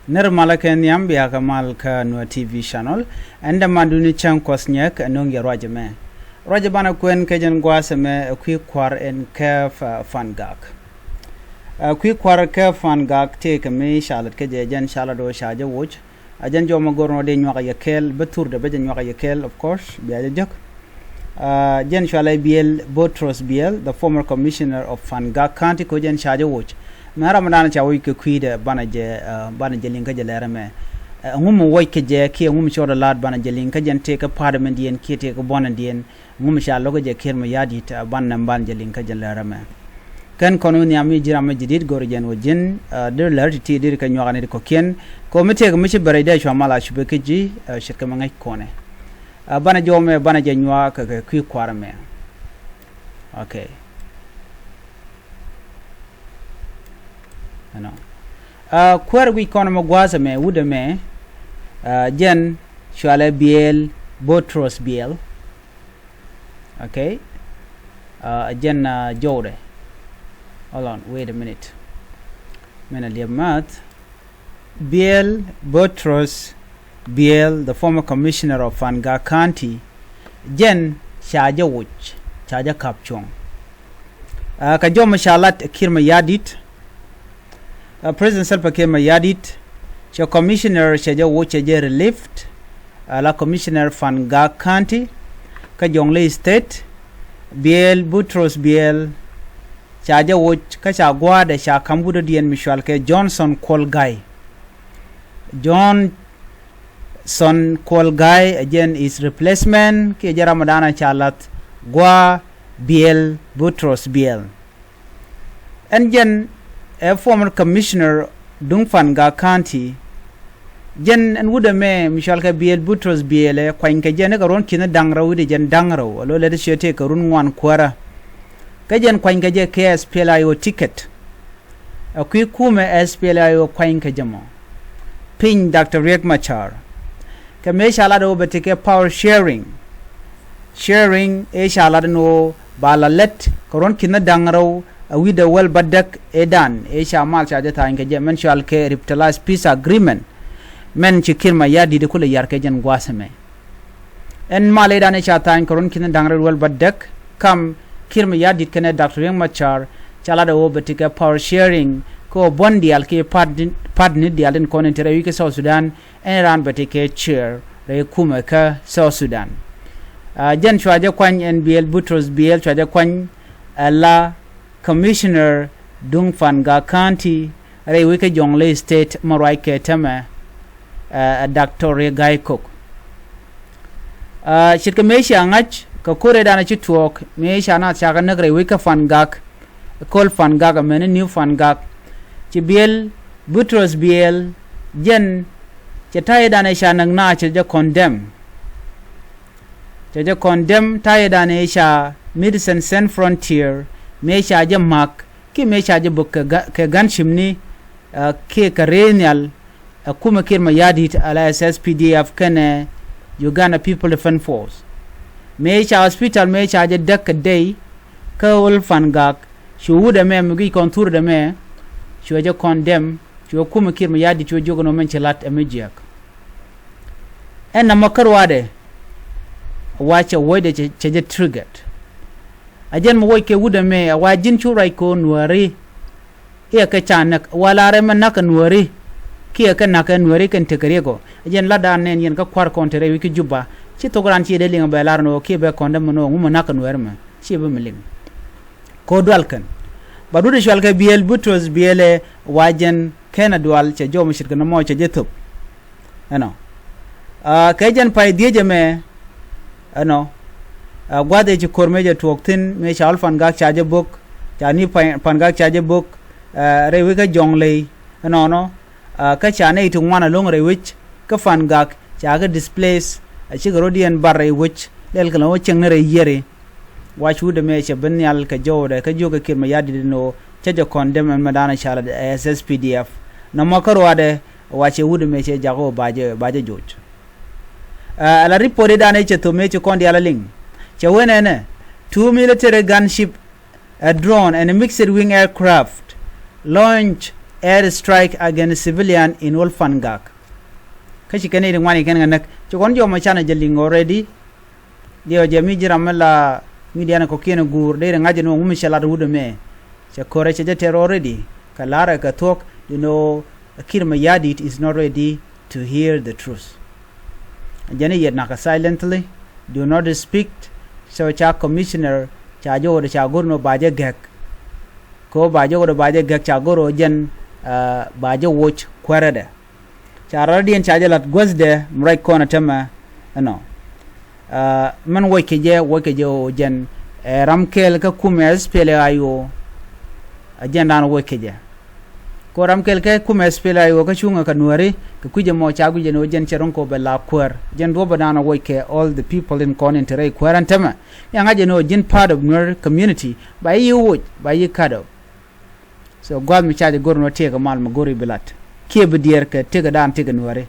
Nirmalaken Yambia Kamalka Nuer TV channel and the Manduni Chankosnyek and Nungi Rajame. Rajabana Kwen Kajan Guasame a quick quar and care fangak. A quick quar care fangak take a me Charlotte Kajan Shalado Shaja Watch. A Janjo Magorno de Nwaka Yakel, Batur the Bajan Nwaka Yakel, of course, Biajak. Jen Shalai Biel, Botros Biel, the former commissioner of Fangak County Kojan Shaja Watch. Maramana chawi ke kwide banaje linka jelerame ngum woy ke je ki ngum chora lad banaje linka jen take parliament yen ki take bonan dien ngum sha logo je kirma yadi ta bannan banaje linka jelerame kan kono ni ami jirama jidid gor jen wajin der larti dir ka nyogane ko ken ko mete ko michi barayda sho mala shube ke ji shirka mangai kone banaje me banaje nywa ka kwi kwarame okay Kuäär we kono gwaza me wuda me jen shwale biel botros biel okay jen jode hold on wait a minute mena liab mat biel botros biel the former commissioner of fangak county jen shaja wuch chaja kapchong ka jom shalat kirma yadit President Salva Kiir Mayadit, the commissioner Shaja Wochaje relieved, la commissioner Fangak County, Kajongli State, Biel Butros Biel, Shaja Woch Kachagwa de Shakambuda Dien Mishalke Johnson Kolgai. Johnson Kolgai again is replacement Kijara Madana Chalat Gwa Biel Butros Biel. And jen a former commissioner dung Fangak County jen and wuda me mishalka biel butros biele kwainka jen ka ron kina dangra wudi jen dangra lo le shete ka run wan kwara ka jen kwainka je KSPLIO ticket a kwi kume SPLIO kwainka jamo pin Dr. Riek Machar ka me shala do betike power sharing e shala no bala let ka ron kina dangra with the well badak edan shamal chaja thanke je men shal ke revitalize peace agreement men chikir ma yadi de kula yar ke jan gwasame en male dan cha than koron kin dangre well badak kam kirma yadi ken Dr. Riek Machar chala de obetika power sharing ko bondi al ke partner di alen konentere wi ke South Sudan en ran betike chair re kuma ka South Sudan jan chwaja kwan en biel butros biel chwaja kwan la Commissioner Dung Fangak County, Rewike Jonglei State, Moraike Teme, Dr. Regai Cook. Shirka Mesha Angach, Kakure Dana Chitwok, Mesha Nat Chaganak, Rewike Fangak, Col Fangak, a many new Fangak, Chibiel, Butros Biel, Jen, Chataya Dana Shanang Na, Chaja condemn. Chaja condemn Taya Dana Sha, Medicine Sans Frontier, me chaje mak ki me chaje buk ke ganshimni ke karenial kuma kirma yadit ala SSPDF kane Uganda People Defense Force me cha hospital me chaje dak day ka ul fangak shuuda me mugi kontur de me shuaje condemn shu kuma kirma yadit shu jogono men chelat emejiak en na makarwade wacha wode chaje triggered ajen mo woyke wuda me wajin churai ko nuari e ka chanak wala re man nak nuari ki ka nak nuari kan tekere go ajen lada nen yen ka kwar kontere wi ki juba ci to gran ci de linga be larno ki be konde mo no mo nak nuari ma ci be milim ko dwal kan badu de shwal ka biel butros biele wajen kena dwal ce jomo shirka no mo ce jetup ano ka jen pay dieje me ano gwade ci kormeje tuoktin me shal fangak chaje book chani fangak chaje book rewi ka jonglei no ka chane itu ngwana long rewich ka fangak chaga displace ci garodian barre wich lel kala o chengne re yere wachu de me che benyal ka jode ka joga kirma yadi no chaje condemn madana shala SSPDF no makarwade wache wude me che jago baje joj la report dane che to me che kondi ala ling Chawenene, 2 military gunship, a drone and a mixed wing aircraft launched air strike against civilian in all fangak kashi kane rin wani kan ganak to kon jo ma chana jalling already dio je mi jira mala media na ko kene gur de ngaje no ngum shala rudo me che kore che jete already kalara ka talk kirma yadit is not ready to hear the truth jani yet naka silently do not speak so cha commissioner cha jo de cha gurno baje gek ko baje go baje gek cha goro jen baje watch kwarada cha radian cha jalat gozde mrai kona tama no man woke je jen ramkel ka kumes pele ayo agenda no woke je ko ramkel ka kumes pele ayo ka chunga ka nuari ka kuje mo cha guje no jen cheron ko bela kwar jen do badana woke all the people in kon intere kwarantama yanga je no jen part of Nuer community by you watch by you kado so god mi cha de gorno te ka mal ma gori bilat ke bidier ka te ga dan te ga nuari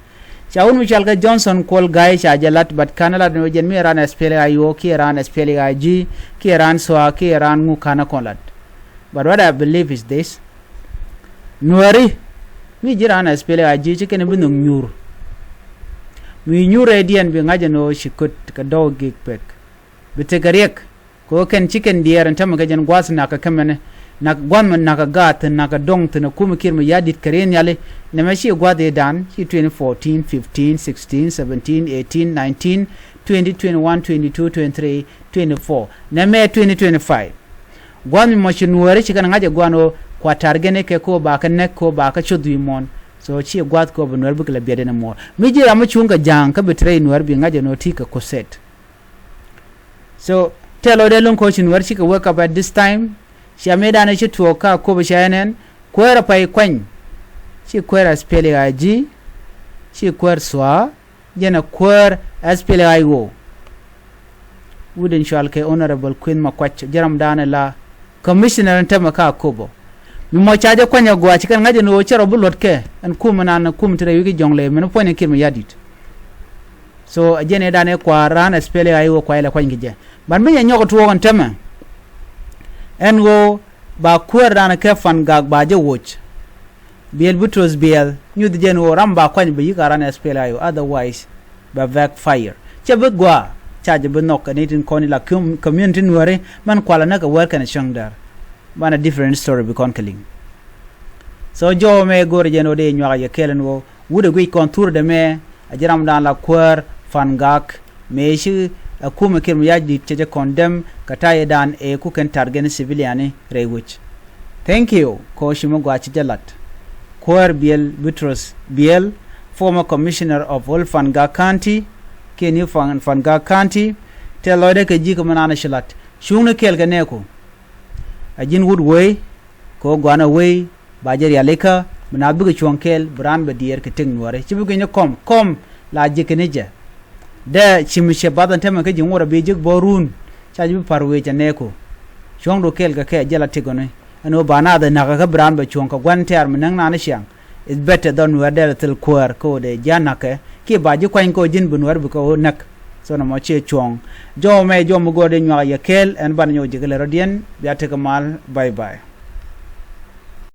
Shaun Michel ka Johnson call guy cha jalat but kanala no jen mi ran spele ayo ki ran spele aji ki ran so ki ran ngu kana konlat but what I believe is this nuari mi jiran spele aji chicken binung nyur mi nyure dien bi ngaje no shikut ka dog gig pek bitegariek ko ken chicken dier antam ga jen gwas na ka kamene na gwan na ka gat na ka dong tna kum kirma yadit karen yale ne ma shi gwade dan shi 2014 15 16 17 18 19 20 21 22 23 24 ne me 2025 gwan mi machin wore shi kan ngaje gwano kwa targene ke ko ba ka nek ko ba ka chodwi mon so shi gwad ko bunwar bukla biade na mo mi jira ma chunga jang ka betre nuwar bi ngaje no tika ko set so tell ode lon ko chin war shi ka wake up at this time shi ameda na shi tuoka ko bishanen kwera pai kwan shi kwera spele aji shi kwer swa jena kwer spele aiwo wooden shalke honorable queen makwach jaram dana la commissioner ntamaka kobo mi mo chaje kwanya gwa chikan ngaje no chero bulotke an kumana na kumtre wigi jongle men pone kirma yadit so jene dane kwa ran spele aiwo kwa ile kwangi je ban me nyoko tuwo ntama engo ba kwer dana ke fangak ba je watch biel butros biel new the gen ramba kwany be yikaran spele ayo otherwise ba backfire chebe gwa chaje be nok anitin koni la community nuare man kwala na ka work and shangdar bana different story be konkeling so jo me gore jeno de nywa ya kelen wo wude gui contour de me ajiram dan la kwer fangak me shi akuma kirmu yaji teje condemn kataye dan e ku kan targen civilian rewich thank you ko shimo gwa ci jalat kwer biel butros biel former commissioner of all fangak county keni fangak county telode ke jiko manana shilat shungna kel ga neko ajin wood way ko gwana way bajer yaleka mna buga chonkel bran ba dier ke ting nuare chibugo ne kom la jikeneje de chimishe badan tema ke jingora be jik borun chaji parwe janeko chongdo kel ga ke jala tigone ano bana da naga ka bran ba chonka gwanter menang na shang is better than where there til kuäär ko de janake ki baji kwain ko jin bunwar bu ko nak so na mo che chong jo me jo mo gode nywa ya kel en ban nyo jigele rodien biate kamal bye bye